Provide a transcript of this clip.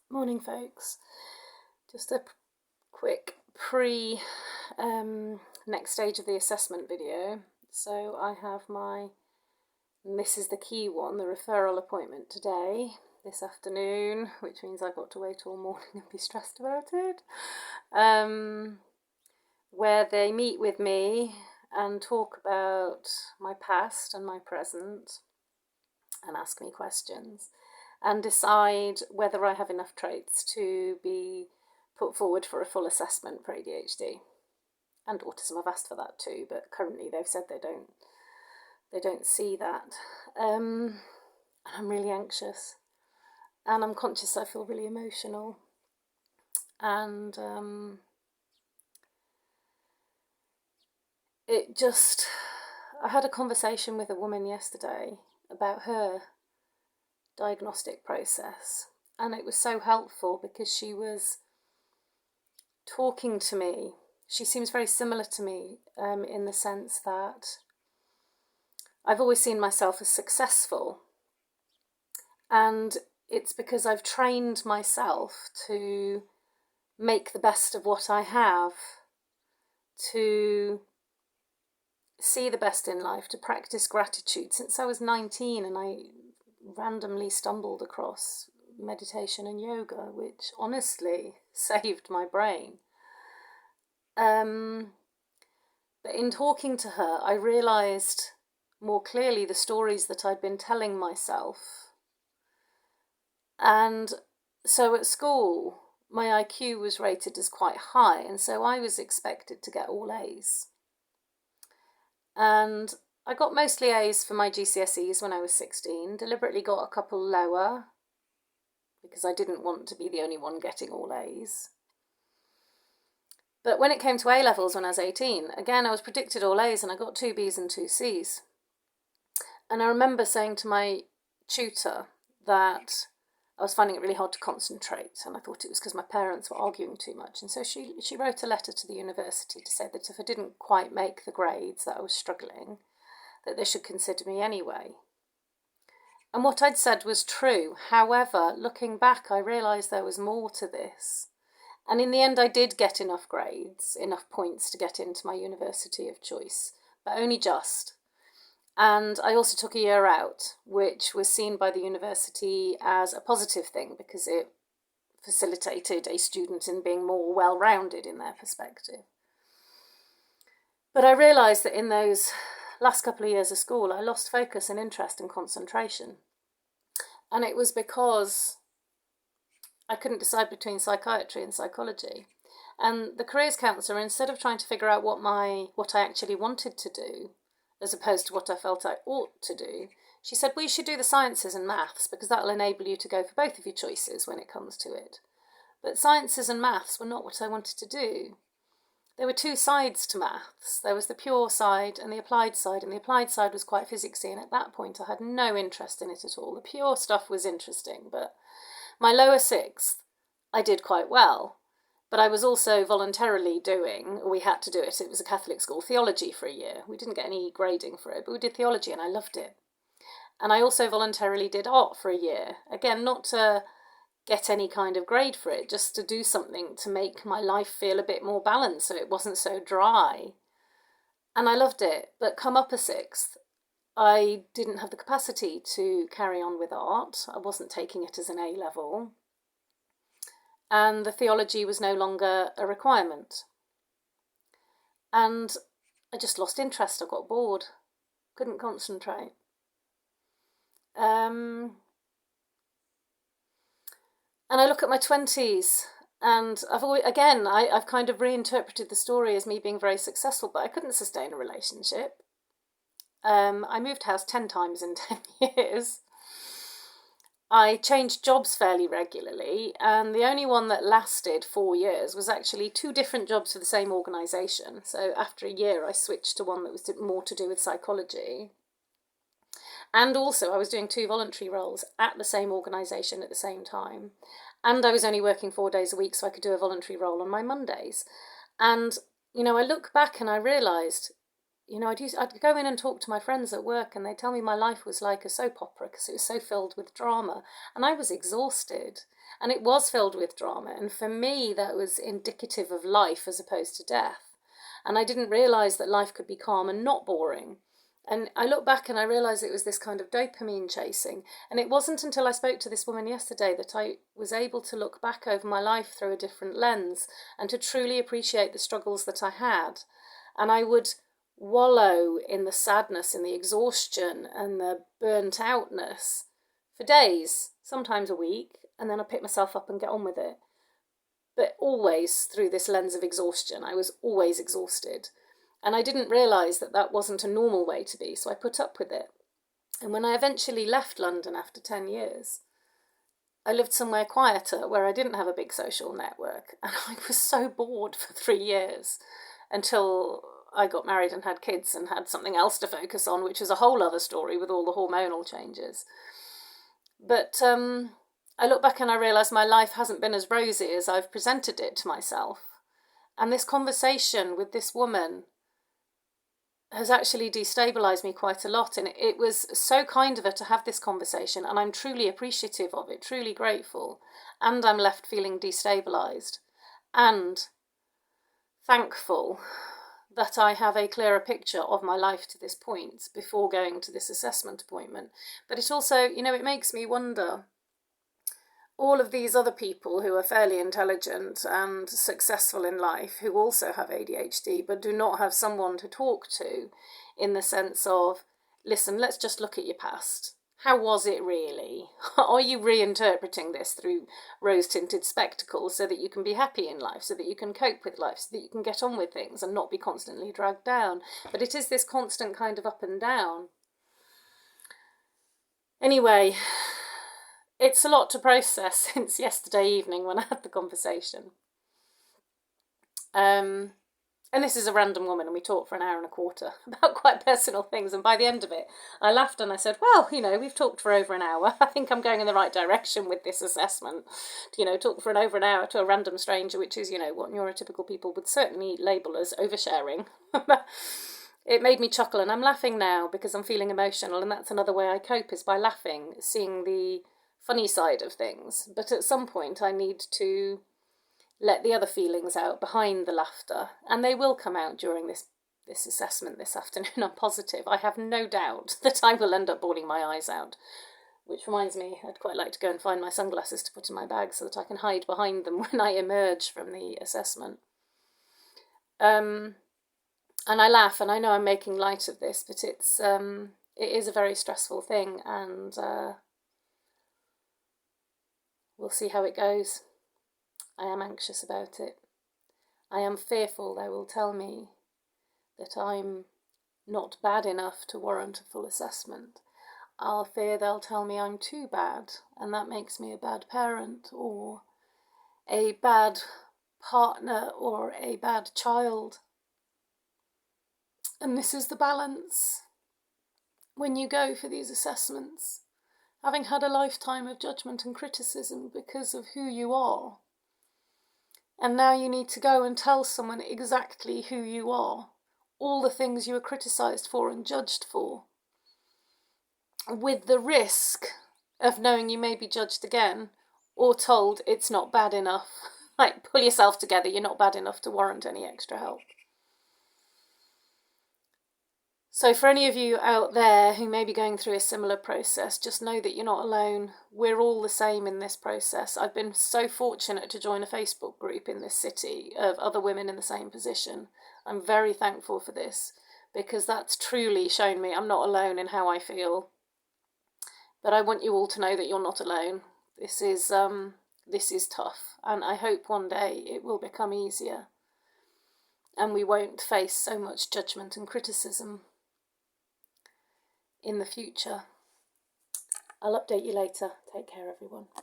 Morning, folks. Just a quick next stage of the assessment video. So I have and this is the key one, the referral appointment today, this afternoon, which means I've got to wait all morning and be stressed about it, where they meet with me and talk about my past and my present and ask me questions and decide whether I have enough traits to be put forward for a full assessment for ADHD and autism. I've asked for that too, but currently they've said they don't see that. And I'm really anxious, and I'm conscious I feel really emotional, and I had a conversation with a woman yesterday about her diagnostic process, and it was so helpful because she was talking to me. She seems very similar to me in the sense that I've always seen myself as successful, and it's because I've trained myself to make the best of what I have, to see the best in life, to practice gratitude since I was 19, and I randomly stumbled across meditation and yoga, which honestly saved my brain. But in talking to her, I realised more clearly the stories that I'd been telling myself. And so at school, my IQ was rated as quite high, and so I was expected to get all A's. And I got mostly A's for my GCSEs when I was 16, deliberately got a couple lower because I didn't want to be the only one getting all A's. But when it came to A-levels when I was 18, again, I was predicted all A's and I got 2 B's and 2 C's. And I remember saying to my tutor that I was finding it really hard to concentrate, and I thought it was because my parents were arguing too much. And so she wrote a letter to the university to say that if I didn't quite make the grades, that I was struggling, that they should consider me anyway. And what I'd said was true. However, looking back, I realised there was more to this. And in the end, I did get enough grades, enough points to get into my university of choice, but only just. And I also took a year out, which was seen by the university as a positive thing because it facilitated a student in being more well-rounded in their perspective. But I realised that in those last couple of years of school, I lost focus and interest and concentration. And it was because I couldn't decide between psychiatry and psychology. And the careers counsellor, instead of trying to figure out what I actually wanted to do, as opposed to what I felt I ought to do, she said, well, you should do the sciences and maths because that'll enable you to go for both of your choices when it comes to it. But sciences and maths were not what I wanted to do. There were 2 sides to maths. There was the pure side and the applied side, and the applied side was quite physicsy, and at that point I had no interest in it at all. The pure stuff was interesting, but my lower 6th, I did quite well. But I was also voluntarily we had to do it, it was a Catholic school, theology for a year. We didn't get any grading for it, but we did theology and I loved it. And I also voluntarily did art for a year. Again, not to get any kind of grade for it, just to do something to make my life feel a bit more balanced so it wasn't so dry. And I loved it, but come upper 6th, I didn't have the capacity to carry on with art. I wasn't taking it as an A-level. And the theology was no longer a requirement. And I just lost interest. I got bored, couldn't concentrate. And I look at my 20s, and I've kind of reinterpreted the story as me being very successful, but I couldn't sustain a relationship. I moved house 10 times in 10 years. I changed jobs fairly regularly, and the only one that lasted 4 years was actually 2 different jobs for the same organisation. So after a year, I switched to one that was more to do with psychology. And also, I was doing 2 voluntary roles at the same organisation at the same time. And I was only working 4 days a week, so I could do a voluntary role on my Mondays. And, I look back and I realised I'd go in and talk to my friends at work, and they'd tell me my life was like a soap opera because it was so filled with drama, and I was exhausted, and it was filled with drama, and for me that was indicative of life as opposed to death, and I didn't realise that life could be calm and not boring. And I look back and I realise it was this kind of dopamine chasing. And it wasn't until I spoke to this woman yesterday that I was able to look back over my life through a different lens and to truly appreciate the struggles that I had. And I would wallow in the sadness and the exhaustion and the burnt outness for days, sometimes a week, and then I pick myself up and get on with it. But always through this lens of exhaustion. I was always exhausted. And I didn't realise that that wasn't a normal way to be, so I put up with it. And when I eventually left London after 10 years, I lived somewhere quieter where I didn't have a big social network. And I was so bored for 3 years until I got married and had kids and had something else to focus on, which was a whole other story with all the hormonal changes. But I look back and I realise my life hasn't been as rosy as I've presented it to myself. And this conversation with this woman has actually destabilised me quite a lot, and it was so kind of her to have this conversation, and I'm truly appreciative of it, truly grateful, and I'm left feeling destabilised and thankful that I have a clearer picture of my life to this point before going to this assessment appointment. But it also, it makes me wonder, all of these other people who are fairly intelligent and successful in life who also have ADHD but do not have someone to talk to, in the sense of, listen, let's just look at your past. How was it really? Are you reinterpreting this through rose-tinted spectacles so that you can be happy in life, so that you can cope with life, so that you can get on with things and not be constantly dragged down? But it is this constant kind of up and down. Anyway, it's a lot to process since yesterday evening when I had the conversation. And this is a random woman, and we talked for an hour and a quarter about quite personal things. And by the end of it, I laughed and I said, well, we've talked for over an hour. I think I'm going in the right direction with this assessment. Talk for over an hour to a random stranger, which is, what neurotypical people would certainly label as oversharing. It made me chuckle, and I'm laughing now because I'm feeling emotional, and that's another way I cope, is by laughing, seeing the funny side of things. But at some point I need to let the other feelings out behind the laughter, and they will come out during this assessment this afternoon. I'm positive. I have no doubt that I will end up bawling my eyes out, which reminds me, I'd quite like to go and find my sunglasses to put in my bag so that I can hide behind them when I emerge from the assessment. And I laugh, and I know I'm making light of this, but it is a very stressful thing, and we'll see how it goes. I am anxious about it. I am fearful they will tell me that I'm not bad enough to warrant a full assessment. I'll fear they'll tell me I'm too bad, and that makes me a bad parent, or a bad partner, or a bad child. And this is the balance when you go for these assessments, having had a lifetime of judgment and criticism because of who you are. And now you need to go and tell someone exactly who you are, all the things you were criticised for and judged for, with the risk of knowing you may be judged again or told it's not bad enough. Like, pull yourself together, you're not bad enough to warrant any extra help. So for any of you out there who may be going through a similar process, just know that you're not alone. We're all the same in this process. I've been so fortunate to join a Facebook group in this city of other women in the same position. I'm very thankful for this, because that's truly shown me I'm not alone in how I feel. But I want you all to know that you're not alone. This is tough, and I hope one day it will become easier and we won't face so much judgment and criticism in the future. I'll update you later. Take care, everyone.